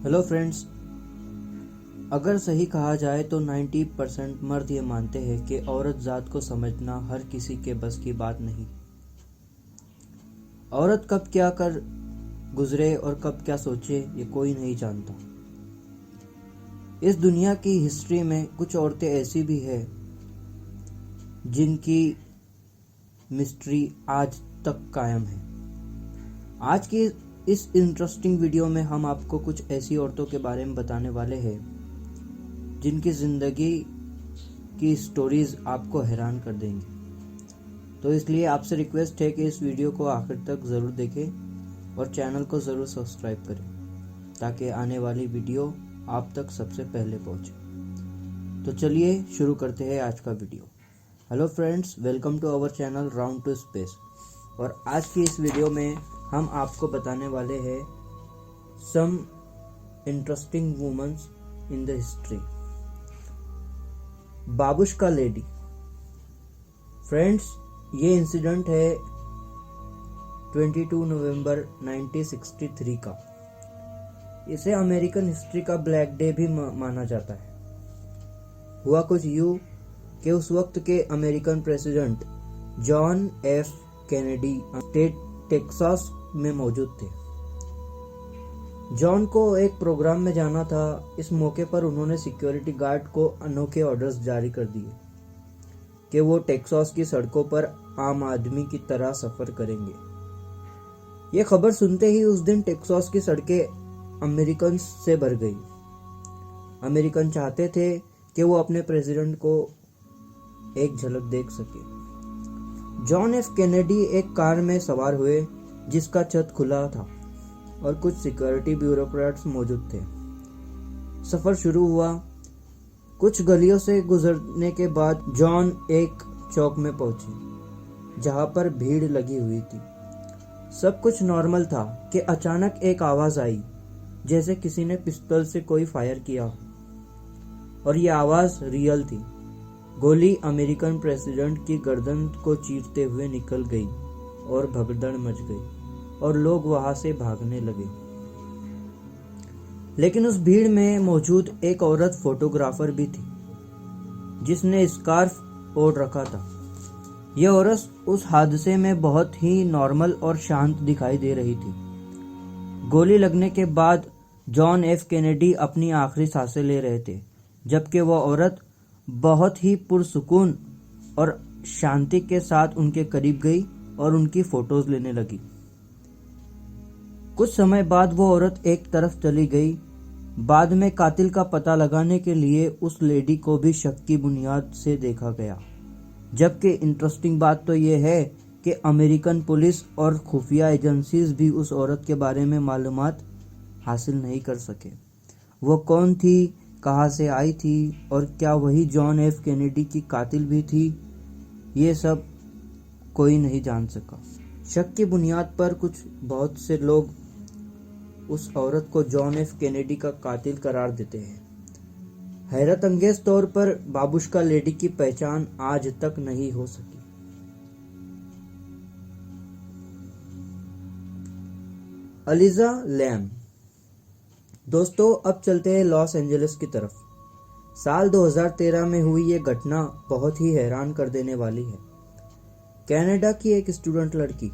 Hello friends, अगर सही कहा जाए तो 90% मर्द ये मानते हैं कि औरत ज़ात को समझना हर किसी के बस की बात नहीं। औरत कब क्या कर गुजरे और कब क्या सोचे ये कोई नहीं जानता। इस दुनिया की हिस्ट्री में कुछ औरतें ऐसी भी हैं जिनकी मिस्ट्री आज तक कायम है। आज की इस इंटरेस्टिंग वीडियो में हम आपको कुछ ऐसी औरतों के बारे में बताने वाले हैं जिनकी ज़िंदगी की स्टोरीज आपको हैरान कर देंगी। तो इसलिए आपसे रिक्वेस्ट है कि इस वीडियो को आखिर तक ज़रूर देखें और चैनल को ज़रूर सब्सक्राइब करें ताकि आने वाली वीडियो आप तक सबसे पहले पहुंचे। तो चलिए शुरू करते हैं आज का video. Hello friends, welcome to our channel round two space. और आज की इस वीडियो में हम आपको बताने वाले हैं some interesting womens in the history. Babushka lady. Friends, ये इंसिडेंट है 22 नवंबर 1963 का। इसे अमेरिकन हिस्ट्री का ब्लैक डे भी माना जाता है। हुआ कुछ यूं कि उस वक्त के American president John F Kennedy state Texas में मौजूद थे। जॉन को एक प्रोग्राम में जाना था। इस मौके पर उन्होंने सिक्योरिटी गार्ड को अनोखे ऑर्डर्स जारी कर दिए कि वो टेक्सास की सड़कों पर आम आदमी की तरह सफर करेंगे। ये खबर सुनते ही उस दिन टेक्सास की सड़कें अमेरिकन से भर गई। अमेरिकन चाहते थे कि वो अपने प्रेसिडेंट को एक झलक देख सके। जॉन एफ कैनेडी एक कार में सवार हुए जिसका छत खुला था और कुछ सिक्योरिटी ब्यूरोक्रेट्स मौजूद थे। सफर शुरू हुआ। कुछ गलियों से गुजरने के बाद जॉन एक चौक में पहुंचे जहां पर भीड़ लगी हुई थी। सब कुछ नॉर्मल था कि अचानक एक आवाज आई जैसे किसी ने पिस्तौल से कोई फायर किया हो। और ये आवाज रियल थी। गोली अमेरिकन प्रेसिडेंट की गर्दन को चीरते हुए निकल गई और भगदड़ मच गई और लोग वहां से भागने लगे। लेकिन उस भीड़ में मौजूद एक औरत फोटोग्राफर भी थी जिसने स्कार्फ ओढ़ रखा था। यह औरत उस हादसे में बहुत ही नॉर्मल और शांत दिखाई दे रही थी। गोली लगने के बाद जॉन एफ कैनेडी अपनी आखिरी सांसें ले रहे थे, जबकि वह औरत बहुत ही पुरसुकून और शांति के साथ उनके करीब गई और उनकी फोटोज लेने लगी। कुछ समय बाद वो औरत एक तरफ चली गई। बाद में कातिल का पता लगाने के लिए उस लेडी को भी शक की बुनियाद से देखा गया। जबकि इंटरेस्टिंग बात तो ये है कि अमेरिकन पुलिस और खुफिया एजेंसीज भी उस औरत के बारे में मालूमात हासिल नहीं कर सके। वो कौन थी, कहाँ से आई थी और क्या वही जॉन एफ कैनेडी की कातिल भी थी, ये सब कोई नहीं जान सका। शक की बुनियाद पर बहुत से लोग उस औरत को जॉन एफ कैनेडी का कातिल करार देते हैं। हैरत अंगेज तौर पर बाबुश्का लेडी की पहचान आज तक नहीं हो सकी। Elisa Lam. दोस्तों, अब चलते हैं लॉस एंजलिस की तरफ। साल 2013 में हुई ये घटना बहुत ही हैरान कर देने वाली है। कनाडा की एक स्टूडेंट लड़की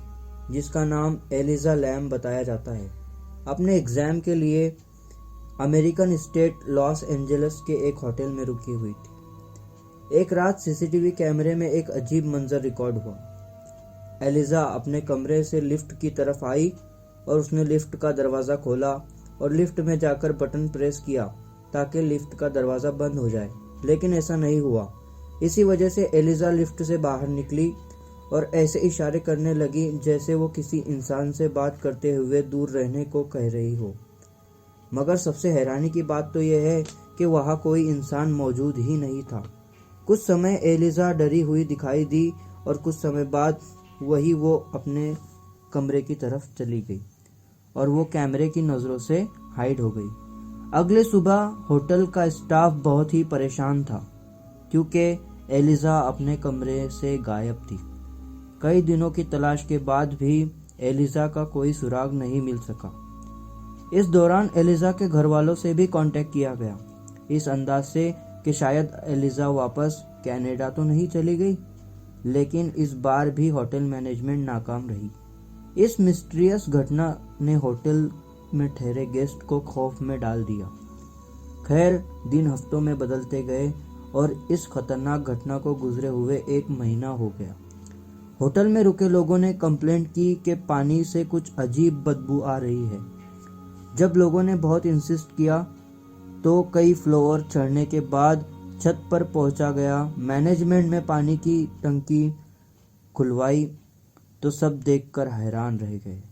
जिसका नाम एलिजा लैम बताया जाता है, अपने एग्जाम के लिए अमेरिकन स्टेट लॉस एंजलिस के एक होटल में रुकी हुई थी। एक रात सीसीटीवी कैमरे में एक अजीब मंजर रिकॉर्ड हुआ। एलिजा अपने कमरे से लिफ्ट की तरफ आई और उसने लिफ्ट का दरवाज़ा खोला और लिफ्ट में जाकर बटन प्रेस किया ताकि लिफ्ट का दरवाज़ा बंद हो जाए, लेकिन ऐसा नहीं हुआ। इसी वजह से एलिजा लिफ्ट से बाहर निकली और ऐसे इशारे करने लगी जैसे वो किसी इंसान से बात करते हुए दूर रहने को कह रही हो। मगर सबसे हैरानी की बात तो यह है कि वहाँ कोई इंसान मौजूद ही नहीं था। कुछ समय एलिजा डरी हुई दिखाई दी और कुछ समय बाद वो अपने कमरे की तरफ चली गई और वो कैमरे की नज़रों से हाइड हो गई। अगले सुबह होटल का स्टाफ बहुत ही परेशान था क्योंकि एलिजा अपने कमरे से गायब थी। कई दिनों की तलाश के बाद भी एलिजा का कोई सुराग नहीं मिल सका। इस दौरान एलिजा के घर वालों से भी कांटेक्ट किया गया, इस अंदाज से कि शायद एलिजा वापस कनाडा तो नहीं चली गई, लेकिन इस बार भी होटल मैनेजमेंट नाकाम रही। इस मिस्टीरियस घटना ने होटल में ठहरे गेस्ट को खौफ में डाल दिया। खैर, दिन हफ्तों में बदलते गए और इस खतरनाक घटना को गुजरे हुए 1 महीना हो गया। होटल में रुके लोगों ने कंप्लेंट की कि पानी से कुछ अजीब बदबू आ रही है। जब लोगों ने बहुत इंसिस्ट किया तो कई फ्लोर चढ़ने के बाद छत पर पहुंचा गया। मैनेजमेंट में पानी की टंकी खुलवाई तो सब देखकर हैरान रह गए,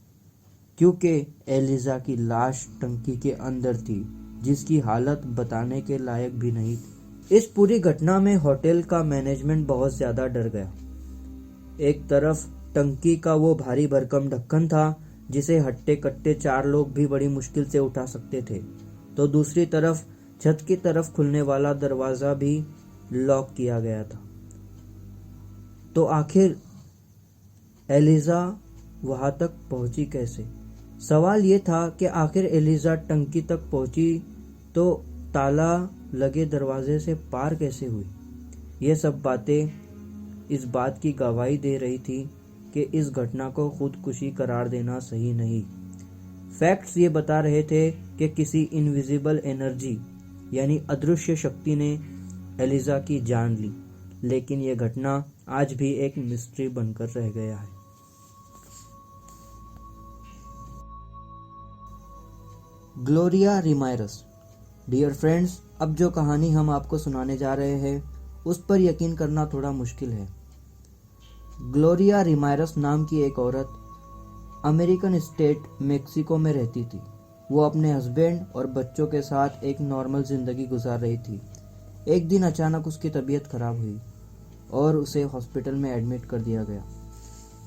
क्योंकि एलिजा की लाश टंकी के अंदर थी, जिसकी हालत बताने के लायक भी नहीं थी। इस पूरी घटना में होटल का मैनेजमेंट बहुत ज्यादा डर गया। एक तरफ टंकी का वो भारी भरकम ढक्कन था जिसे हट्टे कट्टे 4 लोग भी बड़ी मुश्किल से उठा सकते थे, तो दूसरी तरफ छत की तरफ खुलने वाला दरवाजा भी लॉक किया गया था। तो आखिर एलिजा वहां तक पहुंची कैसे? सवाल ये था कि आखिर एलिजा टंकी तक पहुंची तो ताला लगे दरवाजे से पार कैसे हुई? ये सब बातें इस बात की गवाही दे रही थी कि इस घटना को खुदकुशी करार देना सही नहीं। फैक्ट्स ये बता रहे थे कि किसी इनविजिबल एनर्जी यानी अदृश्य शक्ति ने एलिजा की जान ली, लेकिन यह घटना आज भी एक मिस्ट्री बनकर रह गया है। ग्लोरिया रिमायरस। डियर फ्रेंड्स, अब जो कहानी हम आपको सुनाने जा रहे हैं उस पर यकीन करना थोड़ा मुश्किल है। ग्लोरिया रिमायरस नाम की एक औरत अमेरिकन स्टेट मेक्सिको में रहती थी। वो अपने हस्बैंड और बच्चों के साथ एक नॉर्मल जिंदगी गुजार रही थी। एक दिन अचानक उसकी तबीयत खराब हुई और उसे हॉस्पिटल में एडमिट कर दिया गया।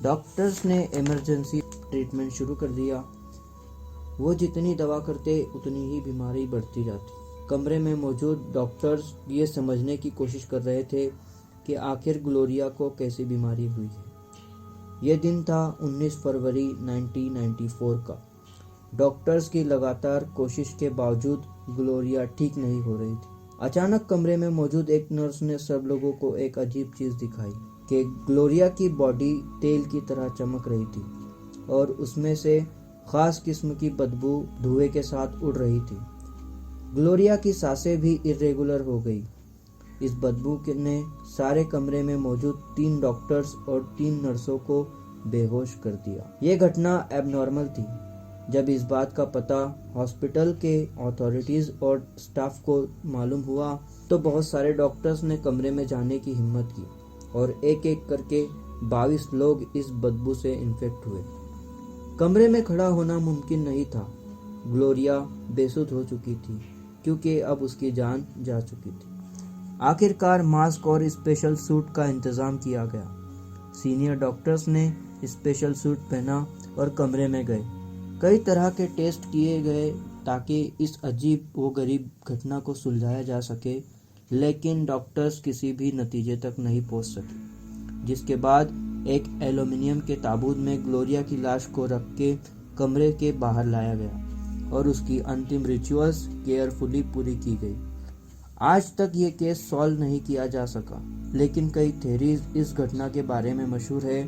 डॉक्टर्स ने इमरजेंसी ट्रीटमेंट शुरू कर दिया। वो जितनी दवा करते उतनी ही बीमारी बढ़ती जाती। कमरे में मौजूद डॉक्टर्स ये समझने की कोशिश कर रहे थे कि आखिर ग्लोरिया को कैसी बीमारी हुई है। यह दिन था 19 फरवरी 1994 का। डॉक्टर्स की लगातार कोशिश के बावजूद ग्लोरिया ठीक नहीं हो रही थी। अचानक कमरे में मौजूद एक नर्स ने सब लोगों को एक अजीब चीज दिखाई कि ग्लोरिया की बॉडी तेल की तरह चमक रही थी और उसमें से खास किस्म की बदबू धुएं के साथ उड़ रही थी। ग्लोरिया की सांसें भी इरेगुलर हो गई। इस बदबू ने सारे कमरे में मौजूद 3 डॉक्टर्स और 3 नर्सों को बेहोश कर दिया। ये घटना एबनॉर्मल थी। जब इस बात का पता हॉस्पिटल के अथॉरिटीज और स्टाफ को मालूम हुआ तो बहुत सारे डॉक्टर्स ने कमरे में जाने की हिम्मत की और एक एक करके 22 लोग इस बदबू से इन्फेक्ट हुए। कमरे में खड़ा होना मुमकिन नहीं था। ग्लोरिया बेसुध हो चुकी थी क्योंकि अब उसकी जान जा चुकी थी। आखिरकार मास्क और स्पेशल सूट का इंतजाम किया गया। सीनियर डॉक्टर्स ने स्पेशल सूट पहना और कमरे में गए। कई तरह के टेस्ट किए गए ताकि इस अजीब व गरीब घटना को सुलझाया जा सके, लेकिन डॉक्टर्स किसी भी नतीजे तक नहीं पहुंच सके। जिसके बाद एक एल्यूमिनियम के ताबूत में ग्लोरिया की लाश को रख के कमरे के बाहर लाया गया और उसकी अंतिम रिचुअल्स केयरफुली पूरी की गई। आज तक ये केस सॉल्व नहीं किया जा सका, लेकिन कई थ्योरीज इस घटना के बारे में मशहूर है।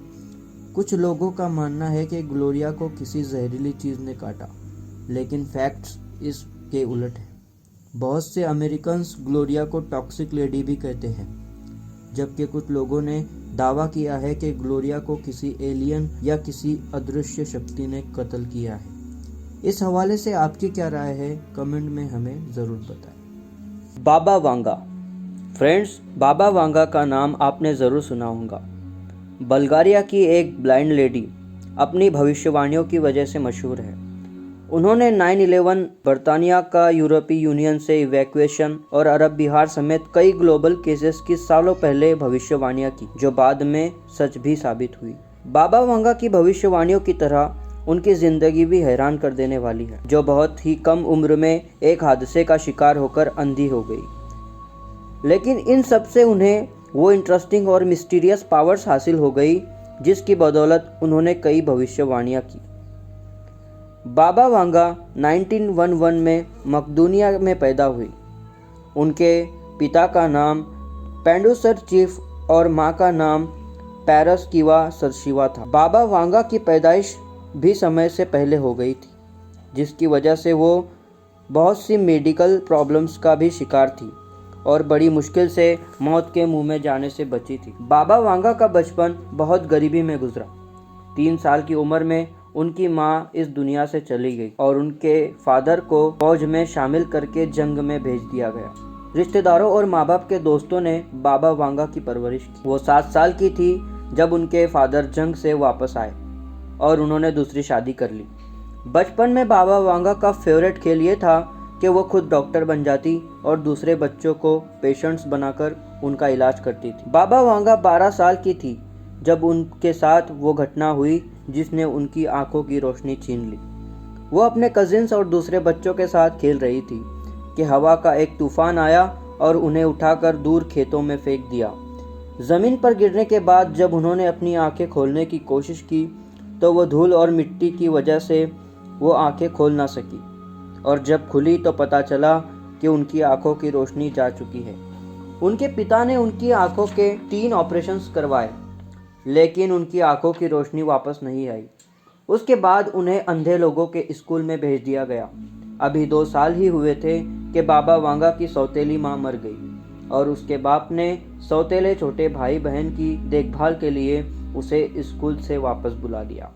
कुछ लोगों का मानना है कि ग्लोरिया को किसी जहरीली चीज ने काटा, लेकिन फैक्ट्स इसके उलट है। बहुत से अमेरिकन्स ग्लोरिया को टॉक्सिक लेडी भी कहते हैं, जबकि कुछ लोगों ने दावा किया है कि ग्लोरिया को किसी एलियन या किसी अदृश्य शक्ति ने कत्ल किया है। इस हवाले से आपकी क्या राय है, कमेंट में हमें ज़रूर बताएं। बाबा वांगा। फ्रेंड्स, बाबा वांगा का नाम आपने ज़रूर सुना होगा। बल्गारिया की एक ब्लाइंड लेडी अपनी भविष्यवाणियों की वजह से मशहूर है। उन्होंने 9/11, बर्तानिया का यूरोपीय यूनियन से इवैक्यूएशन और अरब बिहार समेत कई ग्लोबल केसेस की सालों पहले भविष्यवाणियां की, जो बाद में सच भी साबित हुई। बाबा वांगा की भविष्यवाणियों की तरह उनकी जिंदगी भी हैरान कर देने वाली है, जो बहुत ही कम उम्र में एक हादसे का शिकार होकर अंधी हो गई। लेकिन इन सब से उन्हें वो इंटरेस्टिंग और मिस्टीरियस पावर्स हासिल हो गई जिसकी बदौलत उन्होंने कई भविष्यवाणियां की। बाबा वांगा 1911 में मकदूनिया में पैदा हुई। उनके पिता का नाम पेंडुसर चीफ और मां का नाम पैरस कीवा सरशिवा था। बाबा वांगा की पैदाइश भी समय से पहले हो गई थी, जिसकी वजह से वो बहुत सी मेडिकल प्रॉब्लम्स का भी शिकार थी और बड़ी मुश्किल से मौत के मुंह में जाने से बची थी। बाबा वांगा का बचपन बहुत गरीबी में गुजरा। 3 साल की उम्र में उनकी माँ इस दुनिया से चली गई और उनके फादर को फौज में शामिल करके जंग में भेज दिया गया। रिश्तेदारों और माँ बाप के दोस्तों ने बाबा वांगा की परवरिश की। वो 7 साल की थी जब उनके फादर जंग से वापस आए और उन्होंने दूसरी शादी कर ली। बचपन में बाबा वांगा का फेवरेट खेल ये था कि वो खुद डॉक्टर बन जाती और दूसरे बच्चों को पेशेंट्स बनाकर उनका इलाज करती थी। बाबा वांगा 12 साल की थी जब उनके साथ वो घटना हुई जिसने उनकी आंखों की रोशनी छीन ली। वो अपने कजिन्स और दूसरे बच्चों के साथ खेल रही थी कि हवा का एक तूफान आया और उन्हें उठाकर दूर खेतों में फेंक दिया। ज़मीन पर गिरने के बाद जब उन्होंने अपनी आंखें खोलने की कोशिश की तो वो धूल और मिट्टी की वजह से वो आंखें खोल ना सकी और जब खुली तो पता चला कि उनकी आंखों की रोशनी जा चुकी है। उनके पिता ने उनकी आंखों के 3 ऑपरेशंस करवाए, लेकिन उनकी आंखों की रोशनी वापस नहीं आई। उसके बाद उन्हें अंधे लोगों के स्कूल में भेज दिया गया। अभी 2 साल ही हुए थे कि बाबा वांगा की सौतेली माँ मर गई और उसके बाप ने सौतेले छोटे भाई बहन की देखभाल के लिए उसे स्कूल से वापस बुला लिया।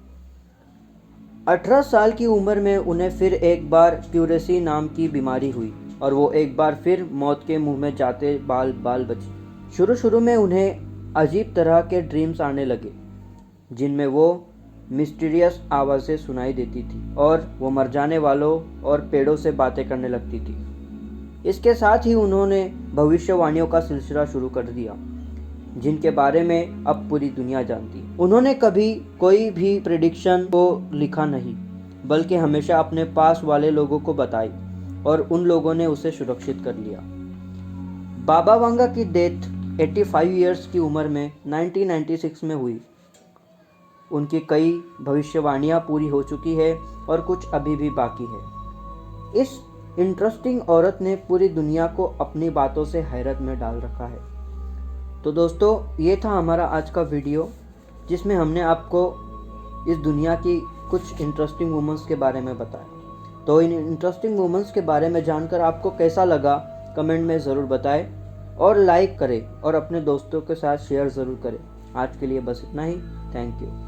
18 साल की उम्र में उन्हें फिर एक बार क्यूरेसी नाम की बीमारी हुई और वो एक बार फिर मौत के मुंह में जाते बाल बची। शुरू में उन्हें अजीब तरह के ड्रीम्स आने लगे जिनमें वो मिस्टीरियस आवाज़ें सुनाई देती थी और वो मर जाने वालों और पेड़ों से बातें करने लगती थी। इसके साथ ही उन्होंने भविष्यवाणियों का सिलसिला शुरू कर दिया जिनके बारे में अब पूरी दुनिया जानती है। उन्होंने कभी कोई भी प्रेडिक्शन को लिखा नहीं, बल्कि हमेशा अपने पास वाले लोगों को बताई और उन लोगों ने उसे सुरक्षित कर लिया। बाबा वांगा की डेथ 85 इयर्स की उम्र में 1996 में हुई। उनकी कई भविष्यवाणियां पूरी हो चुकी है और कुछ अभी भी बाकी है। इस इंटरेस्टिंग औरत ने पूरी दुनिया को अपनी बातों से हैरत में डाल रखा है। तो दोस्तों, ये था हमारा आज का वीडियो जिसमें हमने आपको इस दुनिया की कुछ इंटरेस्टिंग वुमेंस के बारे में बताया। तो इन इंटरेस्टिंग वुमेंस के बारे में जानकर आपको कैसा लगा कमेंट में ज़रूर बताएं और लाइक करें और अपने दोस्तों के साथ शेयर ज़रूर करें। आज के लिए बस इतना ही। Thank you.